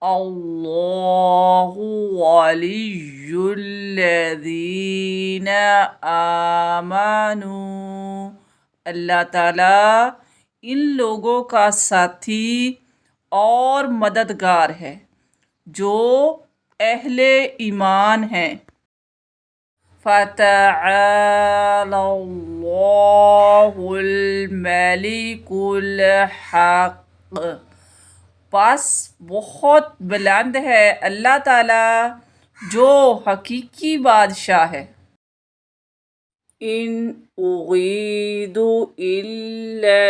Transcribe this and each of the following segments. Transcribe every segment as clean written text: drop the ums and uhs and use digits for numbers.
اللہ ولی الذین آمنوا، اللہ تعالیٰ ان لوگوں کا ساتھی اور مددگار ہے جو اہل ایمان ہیں۔ فتعالى الله الملك الحق، پس بہت بلند ہے اللہ تعالیٰ جو حقیقی بادشاہ ہے۔ ان اريد الا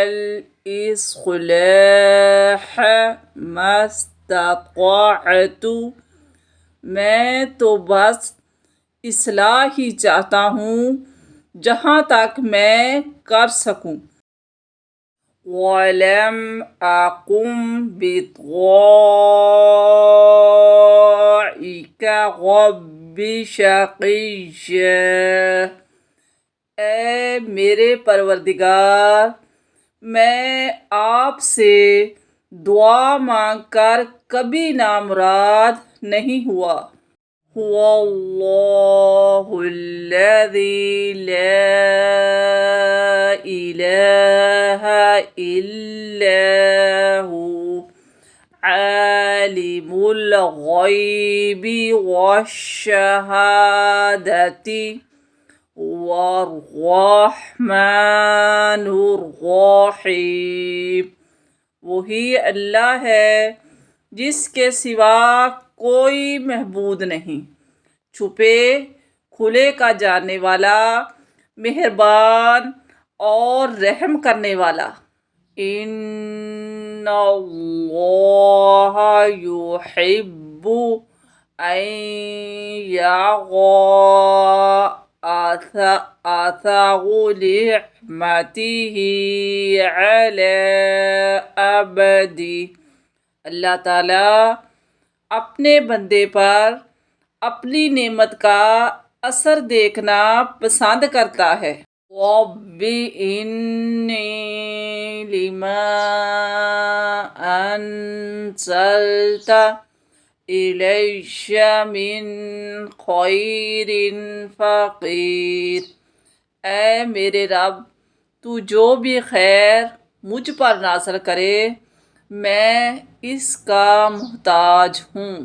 الاصلاح ما استطعت، میں تو بس اصلاح ہی چاہتا ہوں جہاں تک میں کر سکوں۔ وَلَمْ أَكُنْ بِدُعَائِكَ رَبِّ شَقِيًّا، اے میرے پروردگار میں آپ سے دعا مانگ کر کبھی نامراد نہیں ہوا۔ هو اللہ الذی لا الہ الا هو عالم الغیب والشہادۃ هو الرحمن الرحیم، وہی اللہ ہے جس کے سوا کوئی معبود نہیں، چھپے کھلے کا جاننے والا، مہربان اور رحم کرنے والا۔ ان اللہ یحب ان یرى اثر نعمتہ علی عبدہ، اللہ تعالیٰ اپنے بندے پر اپنی نعمت کا اثر دیکھنا پسند کرتا ہے۔ رب انی لما انزلت الی من خیر فقیر، اے میرے رب تو جو بھی خیر مجھ پر نازل کرے میں اس کا محتاج ہوں۔